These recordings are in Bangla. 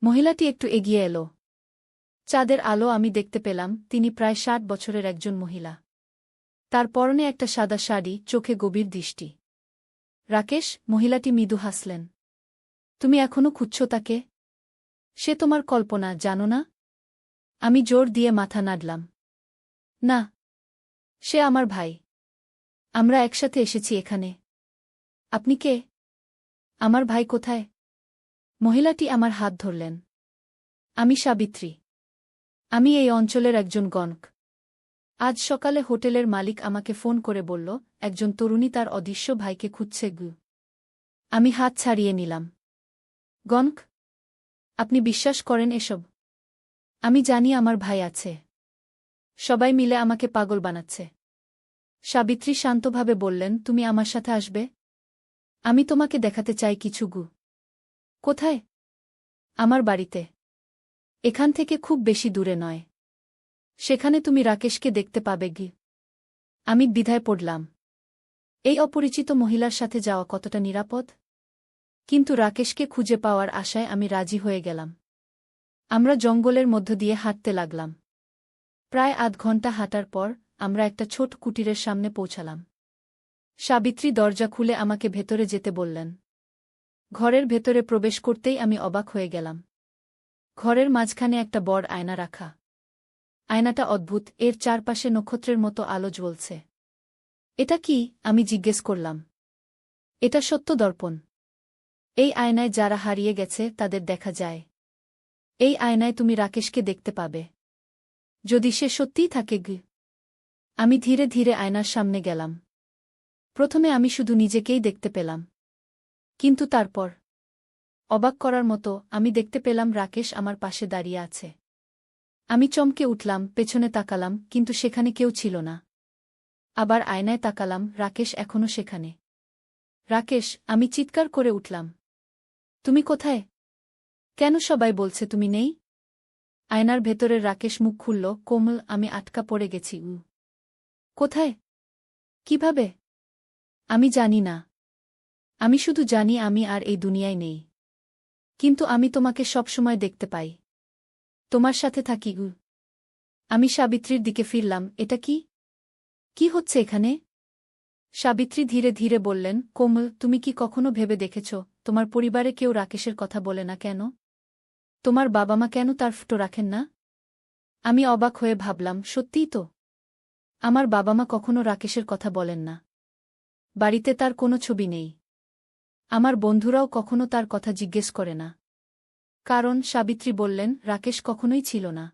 মহিলাটি একটু এগিয়ে এল। চাঁদের আলো আমি দেখতে পেলাম তিনি প্রায় ৬০ বছরের একজন মহিলা। তার পরনে একটা সাদা শাড়ি, চোখে গভীর দৃষ্টি। রাকেশ, মহিলাটি মৃদু হাসলেন। তুমি এখনো খুঁজছ তাকে? সে তোমার কল্পনা, জানো না? আমি জোর দিয়ে মাথা নাড়লাম। না, সে আমার ভাই। আমরা একসাথে এসেছি এখানে। আপনি কে? আমার ভাই কোথায়? মহিলাটি আমার হাত ধরলেন। আমি সাবিত্রী। আমি এই অঞ্চলের একজন গণক। আজ সকালে হোটেলের মালিক আমাকে ফোন করে বলল, একজন তরুণী তার অদৃশ্য ভাইকে খুঁজছে। আমি হাত ছাড়িয়ে নিলাম। গণক? আপনি বিশ্বাস করেন এসব? আমি জানি আমার ভাই আছে। সবাই মিলে আমাকে পাগল বানাচ্ছে। সাবিত্রী শান্তভাবে বললেন, তুমি আমার সাথে আসবে? আমি তোমাকে দেখাতে চাই কিছু। কোথায়? আমার বাড়িতে। এখান থেকে খুব বেশি দূরে নয়। সেখানে তুমি রাকেশকে দেখতে পাবে। আমি দ্বিধায় পড়লাম। এই অপরিচিত মহিলার সাথে যাওয়া কতটা নিরাপদ? কিন্তু রাকেশকে খুঁজে পাওয়ার আশায় আমি রাজি হয়ে গেলাম। আমরা জঙ্গলের মধ্য দিয়ে হাঁটতে লাগলাম। প্রায় আধ ঘণ্টা হাঁটার পর আমরা একটা ছোট কুটিরের সামনে পৌঁছালাম। সাবিত্রী দরজা খুলে আমাকে ভেতরে যেতে বললেন। ঘরের ভেতরে প্রবেশ করতেই আমি অবাক হয়ে গেলাম। ঘরের মাঝখানে একটা বড় আয়না রাখা। আয়নাটা অদ্ভুত, এর চারপাশে নক্ষত্রের মতো আলো জ্বলছে। এটা কি? আমি জিজ্ঞেস করলাম। এটা সত্য দর্পণ। এই আয়নায় যারা হারিয়ে গেছে তাদের দেখা যায়। এই আয়নায় তুমি রাকেশকে দেখতে পাবে, যদি সে সত্যিই থাকে। আমি ধীরে ধীরে আয়নার সামনে গেলাম। প্রথমে আমি শুধু নিজেকেই দেখতে পেলাম। কিন্তু তারপর অবাক করার মতো আমি দেখতে পেলাম রাকেশ আমার পাশে দাঁড়িয়ে আছে। আমি চমকে উঠলাম, পেছনে তাকালাম, কিন্তু সেখানে কেউ ছিল না। আবার আয়নায় তাকালাম, রাকেশ এখনও সেখানে। রাকেশ, আমি চিৎকার করে উঠলাম। তুমি কোথায়? কেন সবাই বলছে তুমি নেই? আয়নার ভেতরের রাকেশ মুখ খুলল। কোমল, আমি আটকা পড়ে গেছি। কোথায়? কিভাবে? আমি জানি না। আমি শুধু জানি আমি আর এই দুনিয়ায় নেই। কিন্তু আমি তোমাকে সবসময় দেখতে পাই। তোমার সাথে থাকি। আমি সাবিত্রীর দিকে ফিরলাম। এটা কি? কি হচ্ছে এখানে? সাবিত্রী ধীরে ধীরে বললেন, কোমল, তুমি কি কখনো ভেবে দেখেছ তোমার পরিবারে কেউ রাকেশের কথা বলে না কেন? তোমার বাবা মা কেন তার ফটো রাখেন না? আমি অবাক হয়ে ভাবলাম, সত্যিই তো। আমার বাবা মা কখনো রাকেশের কথা বলেন না। বাড়িতে তার কোনো ছবি নেই। আমার বন্ধুরাও কখনো তার কথা জিজ্ঞেস করে না। কারণ, সাবিত্রী বললেন, রাকেশ কখনোই ছিল না।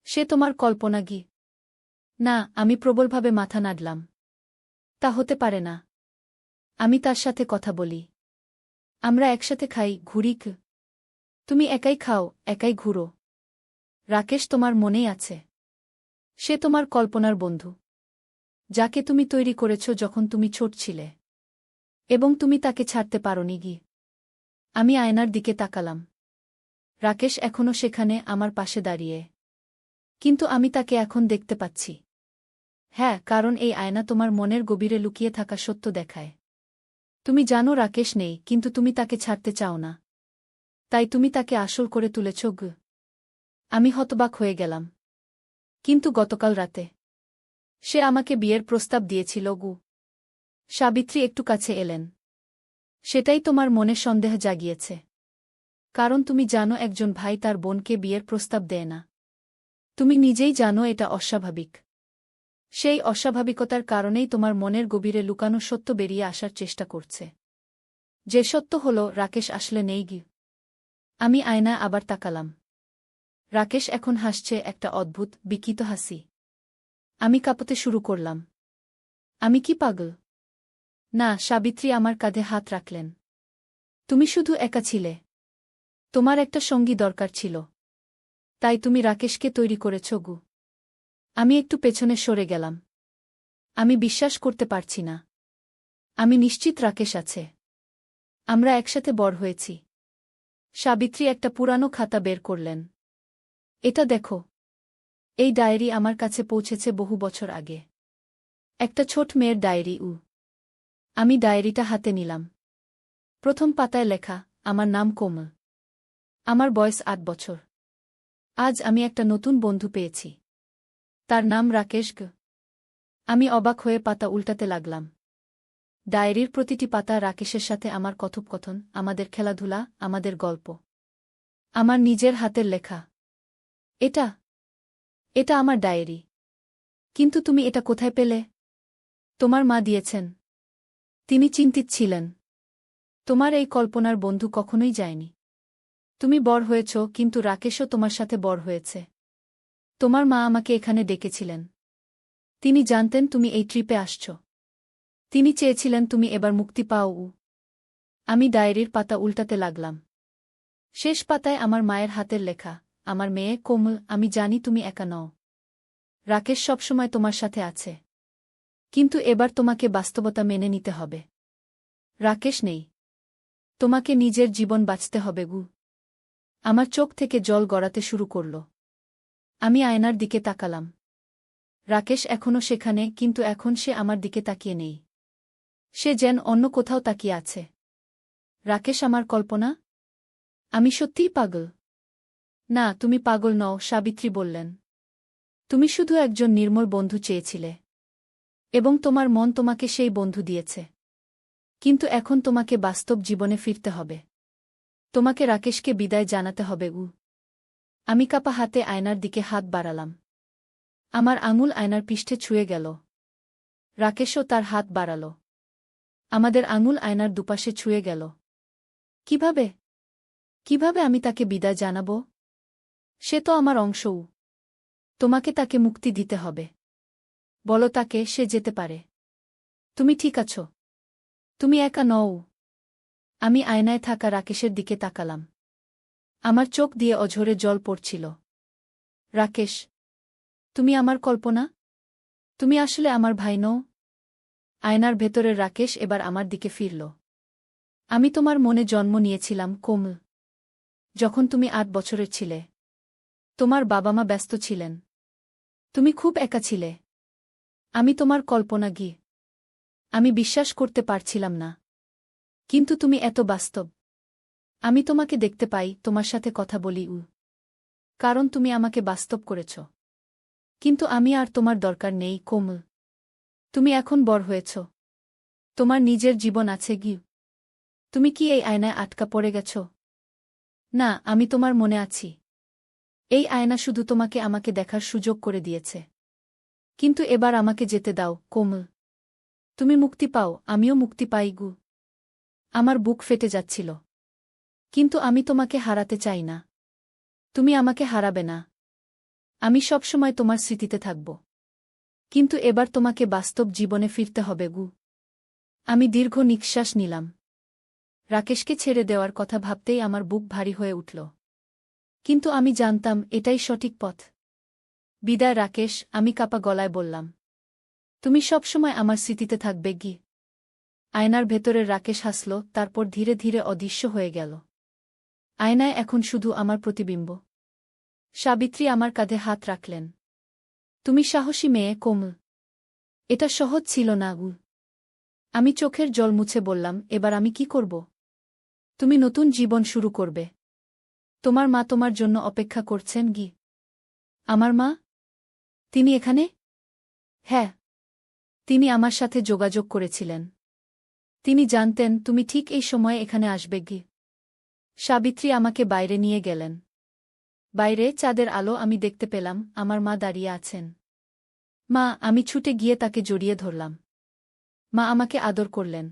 সে তোমার কল্পনা। না, আমি প্রবলভাবে মাথা নাড়লাম। তা হতে পারে না। আমি তার সাথে কথা বলি। আমরা একসাথে খাই, ঘুরি। তুমি একাই খাও, একাই ঘুরো। রাকেশ তোমার মনেই আছে। সে তোমার কল্পনার বন্ধু, যাকে তুমি তৈরি করেছ যখন তুমি ছোট ছিলে। এবং তুমি তাকে ছাড়তে পারোনি। আমি আয়নার দিকে তাকালাম। রাকেশ এখনও সেখানে, আমার পাশে দাঁড়িয়ে। কিন্তু আমি তাকে এখন দেখতে পাচ্ছি। হ্যাঁ, কারণ এই আয়না তোমার মনের গভীরে লুকিয়ে থাকা সত্য দেখায়। তুমি জানো রাকেশ নেই, কিন্তু তুমি তাকে ছাড়তে চাও না। তাই তুমি তাকে আসল করে তুলেছ। আমি হতবাক হয়ে গেলাম। কিন্তু গতকাল রাতে সে আমাকে বিয়ের প্রস্তাব দিয়েছিল। সাবিত্রী একটু কাছে এলেন। সেটাই তোমার মনে সন্দেহ জাগিয়েছে। কারণ তুমি জানো একজন ভাই তার বোনকে বিয়ের প্রস্তাব দেয় না। তুমি নিজেই জানো এটা অস্বাভাবিক। সেই অস্বাভাবিকতার কারণেই তোমার মনের গভীরে লুকানো সত্য বেরিয়ে আসার চেষ্টা করছে। যে সত্য হল, রাকেশ আসলে নেই। আমি আয়নায় আবার তাকালাম। রাকেশ এখন হাসছে, একটা অদ্ভুত, বিকৃত হাসি। আমি কাঁপতে শুরু করলাম। আমি কি পাগল? না, সাবিত্রী আমার কাঁধে হাত রাখলেন। তুমি শুধু একা ছিলে। তোমার একটা সঙ্গী দরকার ছিল। তাই তুমি রাকেশকে তৈরি করেছ। আমি একটু পেছনে সরে গেলাম। আমি বিশ্বাস করতে পারছি না। আমি নিশ্চিত রাকেশ আছে। আমরা একসাথে বড় হয়েছি। সাবিত্রী একটা পুরানো খাতা বের করলেন। এটা দেখো। এই ডায়েরি আমার কাছে পৌঁছেছে বহু বছর আগে। একটা ছোট মেয়ের ডায়েরি। আমি ডায়েরিটা হাতে নিলাম। প্রথম পাতায় লেখা, আমার নাম কোমল। আমার বয়স ৮ বছর। আজ আমি একটা নতুন বন্ধু পেয়েছি। তার নাম রাকেশ গ। আমি অবাক হয়ে পাতা উল্টাতে লাগলাম। ডায়েরির প্রতিটি পাতা রাকেশের সাথে আমার কথোপকথন, আমাদের খেলাধুলা, আমাদের গল্প। আমার নিজের হাতের লেখা। এটা এটা আমার ডায়েরি। কিন্তু তুমি এটা কোথায় পেলে? তোমার মা দিয়েছেন। তিনি চিন্তিত ছিলেন। তোমার এই কল্পনার বন্ধু কখনোই যায়নি। তুমি বড় হয়েছ, কিন্তু রাকেশও তোমার সাথে বড় হয়েছে। তোমার মা আমাকে এখানে ডেকেছিলেন। তিনি জানতেন তুমি এই ট্রিপে আসছ। তিনি চেয়েছিলেন তুমি এবার মুক্তি পাও। আমি ডায়েরির পাতা উল্টাতে লাগলাম। শেষ পাতায় আমার মায়ের হাতের লেখা, আমার মেয়ে কোমল, আমি জানি তুমি একা নও। রাকেশ সবসময় তোমার সাথে আছে। কিন্তু এবার তোমাকে বাস্তবতা মেনে নিতে হবে। রাকেশ নেই। তোমাকে নিজের জীবন বাঁচতে হবে গু। আমার চোখ থেকে জল গড়াতে শুরু করল। আমি আয়নার দিকে তাকালাম। রাকেশ এখনও সেখানে, কিন্তু এখন সে আমার দিকে তাকিয়ে নেই। সে যেন অন্য কোথাও তাকিয়ে আছে। রাকেশ আমার কল্পনা? আমি সত্যিই পাগল? না, তুমি পাগল নও, সাবিত্রী বললেন। তুমি শুধু একজন নির্মল বন্ধু চেয়েছিলে। এবং তোমার মন তোমাকে সেই বন্ধু দিয়েছে। কিন্তু এখন তোমাকে বাস্তব জীবনে ফিরতে হবে। তোমাকে রাকেশকে বিদায় জানাতে হবে। আমি কাপা হাতে আয়নার দিকে হাত বাড়ালাম। আমার আঙুল আয়নার পৃষ্ঠে ছুঁয়ে গেল। রাকেশও তার হাত বাড়াল। আমাদের আঙুল আয়নার দুপাশে ছুঁয়ে গেল। কিভাবে কিভাবে আমি তাকে বিদায় জানাব? সে তো আমার অংশও। তোমাকে তাকে মুক্তি দিতে হবে। বলো তাকে সে যেতে পারে। তুমি ঠিক আছো। তুমি একা নও। আমি আয়নায় থাকা রাকেশের দিকে তাকালাম। আমার চোখ দিয়ে অঝরে জল পড়ছিল। রাকেশ, তুমি আমার কল্পনা? তুমি আসলে আমার ভাই নও? আয়নার ভেতরের রাকেশ এবার আমার দিকে ফিরল। আমি তোমার মনে জন্ম নিয়েছিলাম কোমল। যখন তুমি ৮ বছরের ছিলে। তোমার বাবা মা ব্যস্ত ছিলেন। তুমি খুব একা ছিলে। আমি তোমার কল্পনা গি। আমি বিশ্বাস করতে পারছিলাম না। কিন্তু তুমি এত বাস্তব। আমি তোমাকে দেখতে পাই, তোমার সাথে কথা বলি। কারণ তুমি আমাকে বাস্তব করেছ। কিন্তু আমি আর তোমার দরকার নেই কোমল। তুমি এখন বড় হয়েছ। তোমার নিজের জীবন আছে গি। তুমি কি এই আয়নায় আটকা পড়ে গেছ? না, আমি তোমার মনে আছি। এই আয়না শুধু তোমাকে আমাকে দেখার সুযোগ করে দিয়েছে। কিন্তু এবার আমাকে যেতে দাও কোমল। তুমি মুক্তি পাও, আমিও মুক্তি পাই গু। আমার বুক ফেটে যাচ্ছিল। কিন্তু আমি তোমাকে হারাতে চাই না। তুমি আমাকে হারাবে না। আমি সবসময় তোমার স্মৃতিতে থাকব। কিন্তু এবার তোমাকে বাস্তব জীবনে ফিরতে হবে গু। আমি দীর্ঘ নিঃশ্বাস নিলাম। রাকেশকে ছেড়ে দেওয়ার কথা ভাবতেই আমার বুক ভারী হয়ে উঠল। কিন্তু আমি জানতাম এটাই সঠিক পথ। বিদায় রাকেশ, আমি কাপা গলায় বললাম। তুমি সবসময় আমার স্মৃতিতে থাকবে গি। আয়নার ভেতরের রাকেশ হাসল, তারপর ধীরে ধীরে অদৃশ্য হয়ে গেল। আয়নায় এখন শুধু আমার প্রতিবিম্ব। সাবিত্রী আমার কাঁধে হাত রাখলেন। তুমি সাহসী মেয়ে কোমল। এটা সহজ ছিল না গু। আমি চোখের জল মুছে বললাম, এবার আমি কি করব? তুমি নতুন জীবন শুরু করবে। তোমার মা তোমার জন্য অপেক্ষা করছেন গি। আমার মা? তিনি এখানে? হ্যাঁ। তিনি আমার সাথে যোগাযোগ করেছিলেন। তিনি জানতেন তুমি ঠিক এই সময়ে এখানে আসবে গি। সাবিত্রী আমাকে বাইরে নিয়ে গেলেন। বাইরে চাঁদের আলো আমি দেখতে পেলাম, আমার মা দাঁড়িয়ে আছেন। মা, আমি ছুটে গিয়ে তাকে জড়িয়ে ধরলাম। মা আমাকে আদর করলেন।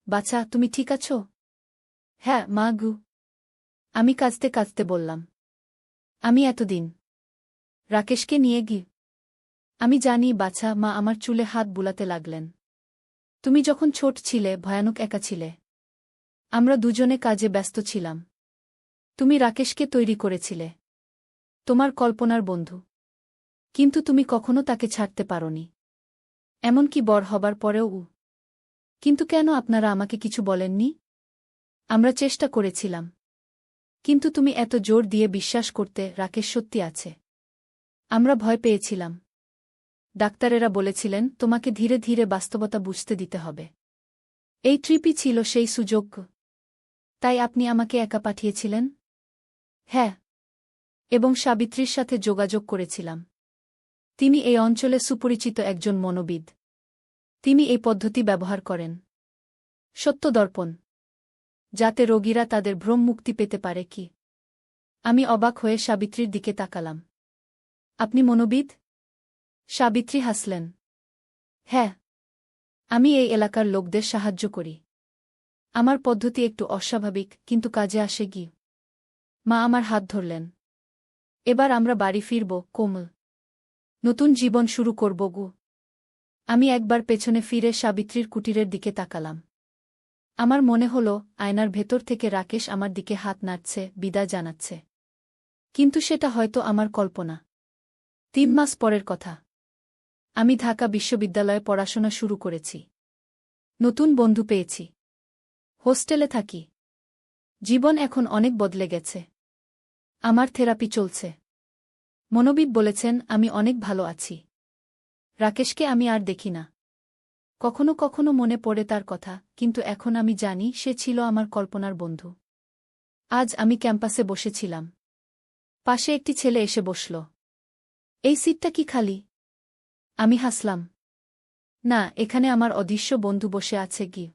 বাছা, তুমি ঠিক আছো? হ্যাঁ মা গু। আমি কাঁদতে কাঁদতে বললাম। আমি এতদিন রাকেশকে নিয়ে গি। আমি জানি বাছা, মা আমার চুলে হাত বুলাতে লাগলেন। তুমি যখন ছোট ছিলে, ভয়ানক একা ছিলে। আমরা দুজনে কাজে ব্যস্ত ছিলাম। তুমি রাকেশকে তৈরি করেছিলে। তোমার কল্পনার বন্ধু। কিন্তু তুমি কখনো তাকে ছাড়তে পারোনি। এমনকি বড় হবার পরেও। কিন্তু কেন আপনারা আমাকে কিছু বলেননি? আমরা চেষ্টা করেছিলাম। কিন্তু তুমি এত জোর দিয়ে বিশ্বাস করতে রাকেশ সত্যি আছে। আমরা ভয় পেয়েছিলাম। ডাক্তারেরা বলেছিলেন তোমাকে ধীরে ধীরে বাস্তবতা বুঝতে দিতে হবে। এই ট্রিপই ছিল সেই সুযোগ। তাই আপনি আমাকে একা পাঠিয়েছিলেন? হ্যাঁ। এবং সাবিত্রীর সাথে যোগাযোগ করেছিলাম। তিনি এই অঞ্চলে সুপরিচিত একজন মনোবিদ। তিনি এই পদ্ধতি ব্যবহার করেন। সত্যদর্পণ। যাতে রোগীরা তাদের ভ্রম মুক্তি পেতে পারে কি। আমি অবাক হয়ে সাবিত্রীর দিকে তাকালাম। আপনি মনোবিদ? সাবিত্রী হাসলেন। হ্যাঁ। আমি এই এলাকার লোকদের সাহায্য করি। আমার পদ্ধতি একটু অস্বাভাবিক, কিন্তু কাজে আসে কি। মা আমার হাত ধরলেন। এবার আমরা বাড়ি ফিরব, কোমল। নতুন জীবন শুরু করব গু। আমি একবার পেছনে ফিরে সাবিত্রীর কুটিরের দিকে তাকালাম। আমার মনে হল আয়নার ভেতর থেকে রাকেশ আমার দিকে হাত নাড়ছে, বিদায় জানাচ্ছে। কিন্তু সেটা হয়তো আমার কল্পনা। 3 মাস পরের কথা। আমি ঢাকা বিশ্ববিদ্যালয়ে পড়াশোনা শুরু করেছি। নতুন বন্ধু পেয়েছি। হোস্টেলে থাকি। জীবন এখন অনেক বদলে গেছে। আমার থেরাপি চলছে। মনোবিদ বলেছেন আমি অনেক ভালো আছি। রাকেশকে আমি আর দেখি না। কখনো কখনো মনে পড়ে তার কথা, কিন্তু এখন আমি জানি সে ছিল আমার কল্পনার বন্ধু। আজ আমি ক্যাম্পাসে বসেছিলাম। পাশে একটি ছেলে এসে বসল। এই সিটটা কি খালি? আমি হাসলাম। না, এখানে আমার অদৃশ্য বন্ধু বসে আছে কি।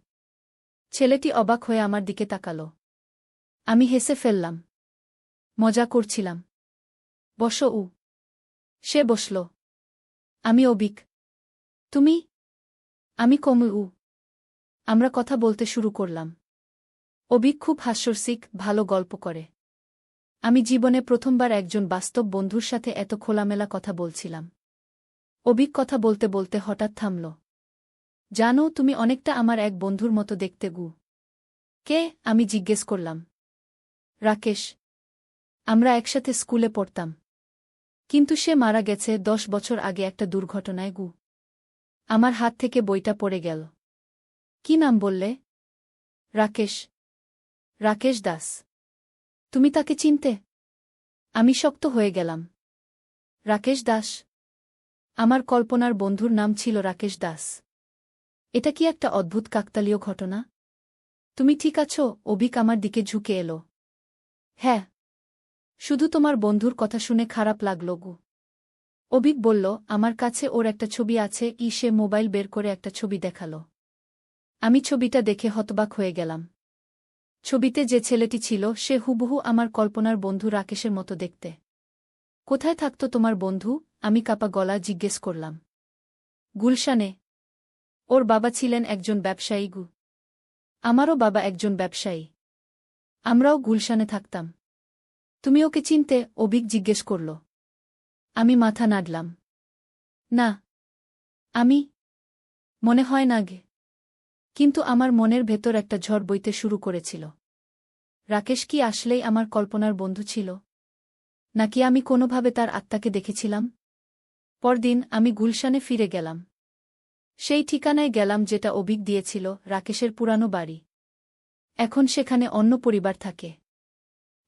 ছেলেটি অবাক হয়ে আমার দিকে তাকাল। আমি হেসে ফেললাম। মজা করছিলাম। বসো উ। সে বসল। আমি অবিক। তুমি? আমি কোমল উ। আমরা কথা বলতে শুরু করলাম। অবিক খুব হাস্যরসিক, ভালো গল্প করে। আমি জীবনে প্রথমবার একজন বাস্তব বন্ধুর সাথে এত খোলামেলা কথা বলছিলাম। অবিক কথা বলতে বলতে হঠাৎ থামল। জানো, তুমি অনেকটা আমার এক বন্ধুর মতো দেখতে গু। কে? আমি জিজ্ঞেস করলাম। রাকেশ। আমরা একসাথে স্কুলে পড়তাম। কিন্তু সে মারা গেছে 10 বছর আগে একটা দুর্ঘটনায় গু। আমার হাত থেকে বইটা পড়ে গেল। কি নাম বললে? রাকেশ। রাকেশ দাস। তুমি তাকে চিনতে? আমি শক্ত হয়ে গেলাম। রাকেশ দাস? আমার কল্পনার বন্ধুর নাম ছিল রাকেশ দাস। এটা কি একটা অদ্ভুত কাকতালীয় ঘটনা? তুমি ঠিক আছো? অভিক আমার দিকে ঝুঁকে এলো। হ্যাঁ। শুধু তোমার বন্ধুর কথা শুনে খারাপ লাগল গু। অভিক বলল, আমার কাছে ওর একটা ছবি আছে। সে মোবাইল বের করে একটা ছবি দেখালো। আমি ছবিটা দেখে হতবাক হয়ে গেলাম। ছবিতে যে ছেলেটি ছিল সে হুবহু আমার কল্পনার বন্ধু রাকেশের মতো দেখতে। কোথায় থাকত তোমার বন্ধু? আমি কাপা গলা জিজ্ঞেস করলাম। গুলশানে। ওর বাবা ছিলেন একজন ব্যবসায়ী গু। আমারও বাবা একজন ব্যবসায়ী। আমরাও গুলশানে থাকতাম। তুমি ওকে চিনতে? অভিক জিজ্ঞেস করল। আমি মাথা নাড়লাম। না। আমি মনে হয় না গে। কিন্তু আমার মনের ভেতর একটা ঝড় বইতে শুরু করেছিল। রাকেশ কি আসলেই আমার কল্পনার বন্ধু ছিল? নাকি আমি কোনোভাবে তার আত্মাকে দেখেছিলাম? পরদিন আমি গুলশানে ফিরে গেলাম। সেই ঠিকানায় গেলাম যেটা অভিক দিয়েছিল, রাকেশের পুরানো বাড়ি। এখন সেখানে অন্য পরিবার থাকে।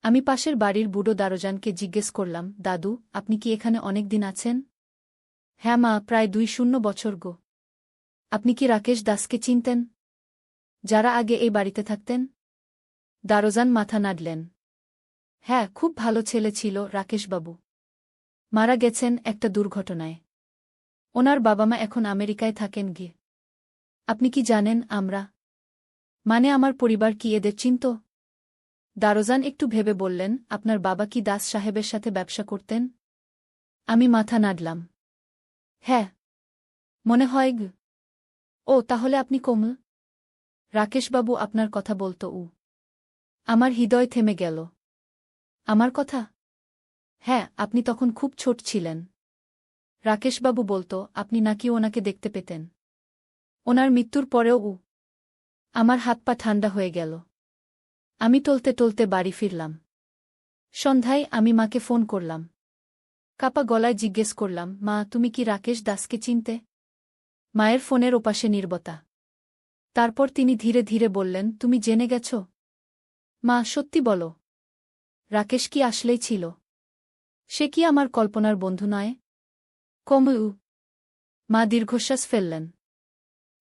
আমি পাশের বাড়ির বুড়ো দারোজানকে জিজ্ঞেস করলাম, দাদু, আপনি কি এখানে অনেক দিন আছেন? হ্যাঁ মা, প্রায় 2 বছর গো। আপনি কি রাকেশ দাসকে চিনতেন? যারা আগে এই বাড়িতে থাকতেন? দারোজান মাথা নাড়লেন। হ্যাঁ, খুব ভালো ছেলে ছিল রাকেশবাবু। মারা গেছেন একটা দুর্ঘটনায়। ওনার বাবা মা এখন আমেরিকায় থাকেন গে। আপনি কি জানেন আমরা? মানে আমার পরিবার কি এদের চিনত? দারোজান একটু ভেবে বললেন, আপনার বাবা কি দাস সাহেবের সাথে ব্যবসা করতেন? আমি মাথা নাড়লাম। হ্যাঁ। মনে হয় গ। ও, তাহলে আপনি কোমল? রাকেশবাবু আপনার কথা বলতো উ। আমার হৃদয় থেমে গেল। আমার কথা? হ্যাঁ, আপনি তখন খুব ছোট ছিলেন। রাকেশবাবু বলতো, আপনি নাকি ওনাকে দেখতে পেতেন। ওনার মৃত্যুর পরেও উ। আমার হাত পা ঠান্ডা হয়ে গেল। আমি টলতে টলতে বাড়ি ফিরলাম। সন্ধ্যায় আমি মাকে ফোন করলাম। কাপা গলায় জিজ্ঞেস করলাম, মা, তুমি কি রাকেশ দাসকে চিনতে? মায়ের ফোনের ওপাশে নীরবতা। তারপর তিনি ধীরে ধীরে বললেন, তুমি জেনে গেছ? মা, সত্যি বলো। রাকেশ কি আসলেই ছিল? সে কি আমার কল্পনার বন্ধু নয়? কোমল উ। মা দীর্ঘশ্বাস ফেললেন।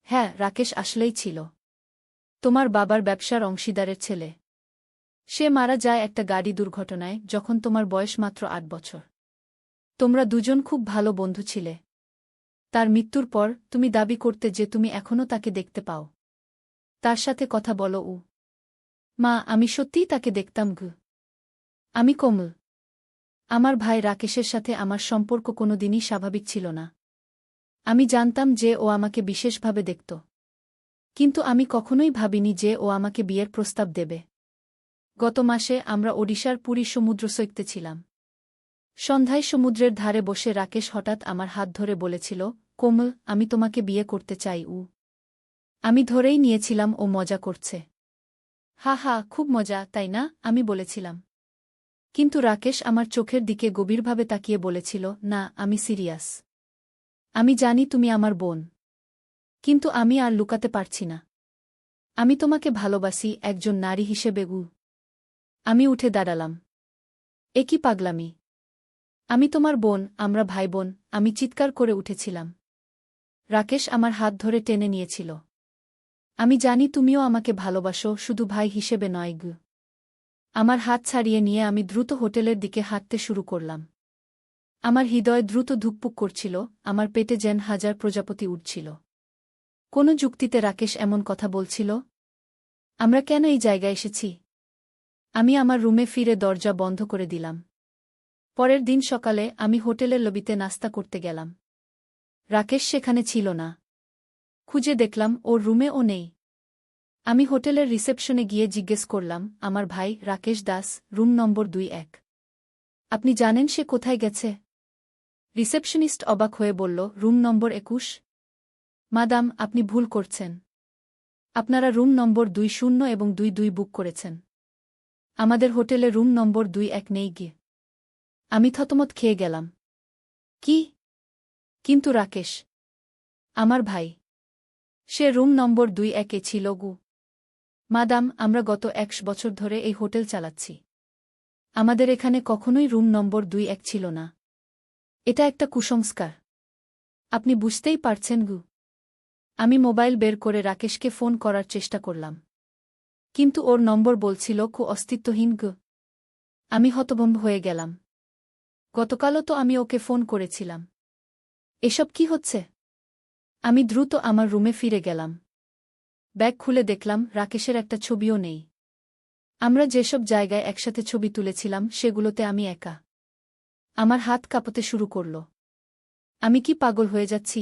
হ্যাঁ, রাকেশ আসলেই ছিল। তোমার বাবার ব্যবসার অংশীদারের ছেলে। সে মারা যায় একটা গাড়ি দুর্ঘটনায় যখন তোমার বয়স মাত্র ৮ বছর। তোমরা দুজন খুব ভালো বন্ধু ছিলে। তার মৃত্যুর পর তুমি দাবি করতে যে তুমি এখনও তাকে দেখতে পাও। তার সাথে কথা বলো। মা, আমি সত্যিই তাকে দেখতাম গু। আমি কোমল। আমার ভাই রাকেশের সাথে আমার সম্পর্ক কোনোদিনই স্বাভাবিক ছিল না। আমি জানতাম যে ও আমাকে বিশেষভাবে দেখত। কিন্তু আমি কখনোই ভাবিনি যে ও আমাকে বিয়ের প্রস্তাব দেবে। গত মাসে আমরা ওডিশার পুরী সমুদ্র সৈকতে ছিলাম। সন্ধ্যায় সমুদ্রের ধারে বসে রাকেশ হঠাৎ আমার হাত ধরে বলেছিল, কোমল, আমি তোমাকে বিয়ে করতে চাই। আমি ধরেই নিয়েছিলাম ও মজা করছে। হা হা, খুব মজা, তাই না, আমি বলেছিলাম। কিন্তু রাকেশ আমার চোখের দিকে গভীরভাবে তাকিয়ে বলেছিল, না, আমি সিরিয়াস। আমি জানি তুমি আমার বোন। কিন্তু আমি আর লুকাতে পারছি না। আমি তোমাকে ভালোবাসি একজন নারী হিসেবে। আমি উঠে দাঁড়ালাম। এ কি পাগলামি! আমি তোমার বোন, আমরা ভাই বোন, আমি চিৎকার করে উঠেছিলাম। রাকেশ আমার হাত ধরে টেনে নিয়েছিল। আমি জানি তুমিও আমাকে ভালোবাসো, শুধু ভাই হিসেবে নয়। আমার হাত ছাড়িয়ে নিয়ে আমি দ্রুত হোটেলের দিকে হাঁটতে শুরু করলাম। আমার হৃদয় দ্রুত ধুকপুক করছিল, আমার পেটে যেন হাজার প্রজাপতি উঠছিল। কোন যুক্তিতে রাকেশ এমন কথা বলছিল? আমরা কেন এই জায়গায় এসেছি? আমি আমার রুমে ফিরে দরজা বন্ধ করে দিলাম। পরের দিন সকালে আমি হোটেলের লবিতে নাস্তা করতে গেলাম। রাকেশ সেখানে ছিল না। খুঁজে দেখলাম ওর রুমে ও নেই। আমি হোটেলের রিসেপশনে গিয়ে জিজ্ঞেস করলাম, আমার ভাই রাকেশ দাস, রুম নম্বর 21। আপনি জানেন সে কোথায় গেছে? রিসেপশনিস্ট অবাক হয়ে বলল, রুম নম্বর 21? মাদাম, আপনি ভুল করছেন। আপনারা রুম নম্বর 20 এবং 22 বুক করেছেন। আমাদের হোটেলে রুম নম্বর 21 নেই গিয়ে। আমি থতমত খেয়ে গেলাম। কি? কিন্তু রাকেশ আমার ভাই। সে রুম নম্বর 21-এ ছিল। মাদাম, আমরা গত 1 বছর ধরে এই হোটেল চালাচ্ছি। আমাদের এখানে কখনোই রুম নম্বর 21 ছিল না। এটা একটা কুসংস্কার। আপনি বুঝতেই পারছেন। আমি মোবাইল বের করে রাকেশকে ফোন করার চেষ্টা করলাম। কিন্তু ওর নম্বর বলছিল অস্তিত্বহীন। আমি হতভম্ব হয়ে গেলাম। গতকালও তো আমি ওকে ফোন করেছিলাম। এসব কি হচ্ছে? আমি দ্রুত আমার রুমে ফিরে গেলাম। ব্যাগ খুলে দেখলাম রাকেশের একটা ছবিও নেই। আমরা যেসব জায়গায় একসাথে ছবি তুলেছিলাম সেগুলোতে আমি একা। আমার হাত কাঁপতে শুরু করল। আমি কি পাগল হয়ে যাচ্ছি?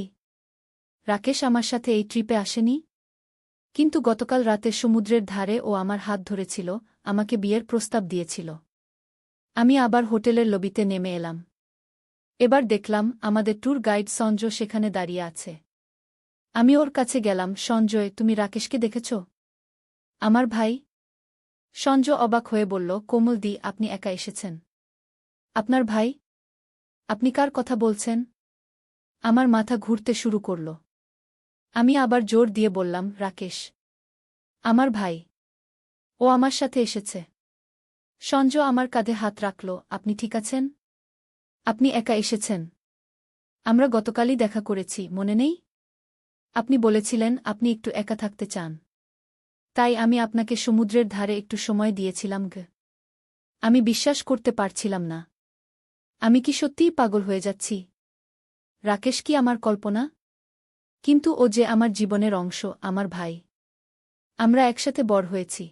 রাকেশ আমার সাথে এই ট্রিপে আসেনি? কিন্তু গতকাল রাতে সমুদ্রের ধারে ও আমার হাত ধরেছিল, আমাকে বিয়ের প্রস্তাব দিয়েছিল। আমি আবার হোটেলের লবিতে নেমে এলাম। এবার দেখলাম আমাদের ট্যুর গাইড সঞ্জয় সেখানে দাঁড়িয়ে আছে। আমি ওর কাছে গেলাম, সঞ্জয়, তুমি রাকেশকে দেখেছ? আমার ভাই? সঞ্জয় অবাক হয়ে বলল, কোমলদি, আপনি একা এসেছেন? আপনার ভাই? আপনি কার কথা বলছেন? আমার মাথা ঘুরতে শুরু করল। আমি আবার জোর দিয়ে বললাম, রাকেশ আমার ভাই। ও আমার সাথে এসেছে। সঞ্জয় আমার কাঁধে হাত রাখল। আপনি ঠিক আছেন? আপনি একা এসেছেন? আমরা গতকালই দেখা করেছি, মনে নেই? আপনি বলেছিলেন আপনি একটু একা থাকতে চান। তাই আমি আপনাকে সমুদ্রের ধারে একটু সময় দিয়েছিলাম। আমি বিশ্বাস করতে পারছিলাম না। আমি কি সত্যিই পাগল হয়ে যাচ্ছি? রাকেশ কি আমার কল্পনা? কিন্তু ও যে আমার জীবনের অংশ, আমার ভাই। আমরা একসাথে বড় হয়েছি।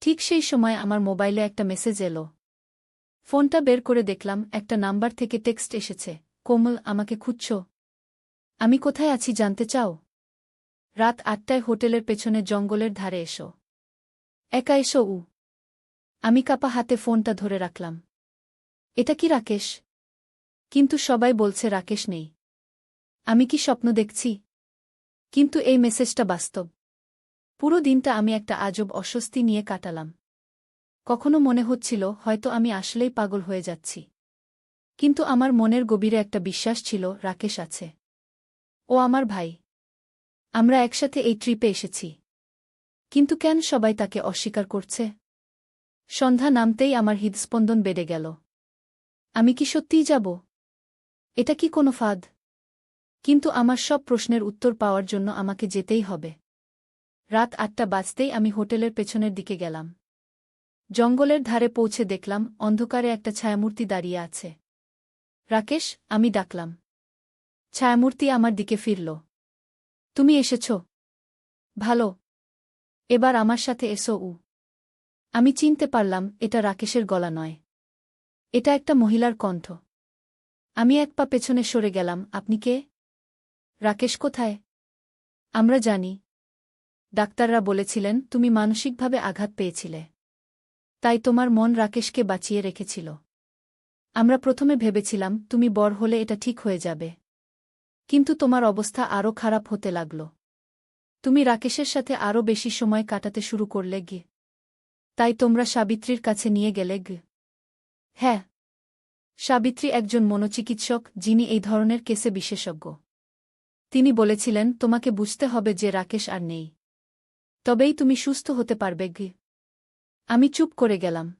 ঠিক সেই সময় আমার মোবাইলে একটা মেসেজ এলো। ফোনটা বের করে দেখলাম একটা নাম্বার থেকে টেক্সট এসেছে, কোমল, আমাকে খুঁজছ? আমি কোথায় আছি জানতে চাও? রাত 8টায় হোটেলের পেছনে জঙ্গলের ধারে এসো। একা এসো। আমি কাপা হাতে ফোনটা ধরে রাখলাম। এটা কি রাকেশ? কিন্তু সবাই বলছে রাকেশ নেই। আমি কি স্বপ্ন দেখছি? কিন্তু এই মেসেজটা বাস্তব। পুরো দিনটা আমি একটা আজব অস্বস্তি নিয়ে কাটালাম। কখনো মনে হচ্ছিল হয়তো আমি আসলেই পাগল হয়ে যাচ্ছি। কিন্তু আমার মনের গভীরে একটা বিশ্বাস ছিল, রাকেশ আছে। ও আমার ভাই। আমরা একসাথে এই ট্রিপে এসেছি। কিন্তু কেন সবাই তাকে অস্বীকার করছে? সন্ধ্যা নামতেই আমার হৃদস্পন্দন বেড়ে গেল। আমি কি সত্যিই যাব? এটা কি কোনো ফাঁদ? কিন্তু আমার সব প্রশ্নের উত্তর পাওয়ার জন্য আমাকে যেতেই হবে। রাত 8টা বাজতেই আমি হোটেলের পেছনের দিকে গেলাম। জঙ্গলের ধারে পৌঁছে দেখলাম অন্ধকারে একটা ছায়ামূর্তি দাঁড়িয়ে আছে। রাকেশ, আমি ডাকলাম। ছায়ামূর্তি আমার দিকে ফিরল। তুমি এসেছ? ভালো। এবার আমার সাথে এসো। আমি চিনতে পারলাম এটা রাকেশের গলা নয়। এটা একটা মহিলার কণ্ঠ। আমি এক পা পেছনে সরে গেলাম। আপনি কে? রাকেশ কোথায়? আমরা জানি। ডাক্তাররা বলেছিলেন তুমি মানসিকভাবে আঘাত পেয়েছিলে। তাই তোমার মন রাকেশকে বাঁচিয়ে রেখেছিল। আমরা প্রথমে ভেবেছিলাম তুমি বড় হলে এটা ঠিক হয়ে যাবে। কিন্তু তোমার অবস্থা আরও খারাপ হতে লাগল। তুমি রাকেশের সাথে আরও বেশি সময় কাটাতে শুরু করলে গিয়ে। তাই তোমরা সাবিত্রীর কাছে নিয়ে গেলে গে। হ্যাঁ। সাবিত্রী একজন মনোচিকিৎসক যিনি এই ধরনের কেসে বিশেষজ্ঞ। তিনি বলেছিলেন তোমাকে বুঝতে হবে যে রাকেশ আর নেই। তবেই তুমি সুস্থ হতে পারবে গে। আমি চুপ করে গেলাম।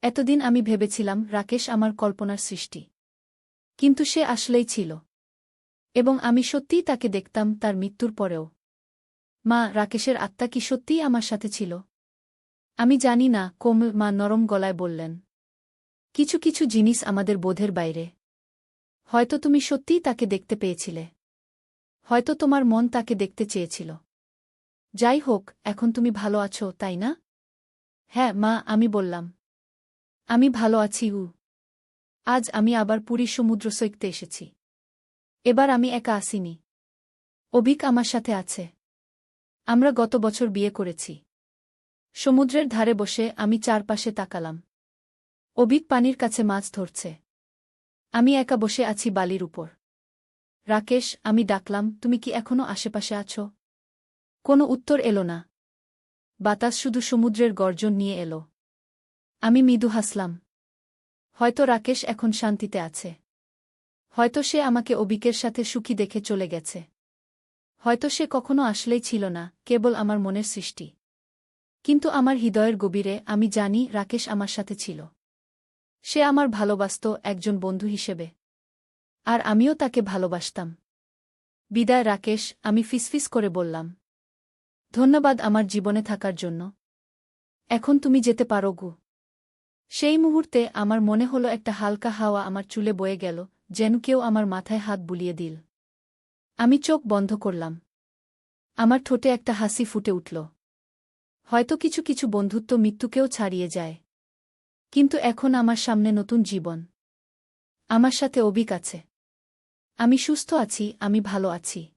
এতদিন আমি ভেবেছিলাম রাকেশ আমার কল্পনার সৃষ্টি। কিন্তু সে আসলেই ছিল। এবং আমি সত্যিই তাকে দেখতাম তার মৃত্যুর পরেও। মা, রাকেশের আত্মা কি সত্যিই আমার সাথে ছিল? আমি জানি না, কোমল মা নরম গলায় বললেন। কিছু কিছু জিনিস আমাদের বোধের বাইরে। হয়তো তুমি সত্যিই তাকে দেখতে পেয়েছিলে। হয়তো তোমার মন তাকে দেখতে চেয়েছিল। যাই হোক, এখন তুমি ভালো আছো, তাই না? হ্যাঁ মা, আমি বললাম। আমি ভালো আছি। আজ আমি আবার পুরী সমুদ্র সৈকতে এসেছি। এবার আমি একা আসিনি। অভিক আমার সাথে আছে। আমরা গত বছর বিয়ে করেছি। সমুদ্রের ধারে বসে আমি চারপাশে তাকালাম। অভিক পানির কাছে মাছ ধরছে। আমি একা বসে আছি বালির উপর। রাকেশ, আমি ডাকলাম, তুমি কি এখনো আশেপাশে আছো? কোনো উত্তর এলো না। বাতাস শুধু সমুদ্রের গর্জন নিয়ে এলো। আমি মৃদু হাসলাম। হয়তো রাকেশ এখন শান্তিতে আছে। হয়তো সে আমাকে অভিকের সাথে সুখী দেখে চলে গেছে। হয়তো সে কখনো আসলেই ছিল না, কেবল আমার মনের সৃষ্টি। কিন্তু আমার হৃদয়ের গভীরে আমি জানি রাকেশ আমার সাথে ছিল। সে আমার ভালোবাসত একজন বন্ধু হিসেবে। আর আমিও তাকে ভালোবাসতাম। বিদায় রাকেশ, আমি ফিসফিস করে বললাম। ধন্যবাদ আমার জীবনে থাকার জন্য। এখন তুমি যেতে পারো গো। সেই মুহূর্তে আমার মনে হলো একটা হালকা হাওয়া আমার চুলে বয়ে গেল, যেন কেউ আমার মাথায় হাত বুলিয়ে দিল। আমি চোখ বন্ধ করলাম। আমার ঠোঁটে একটা হাসি ফুটে উঠল। হয়তো কিছু কিছু বন্ধুত্ব মৃত্যুকেও ছাড়িয়ে যায়। কিন্তু এখন আমার সামনে নতুন জীবন। আমার সাথে অভিক আছে। আমি সুস্থ আছি, আমি ভালো আছি।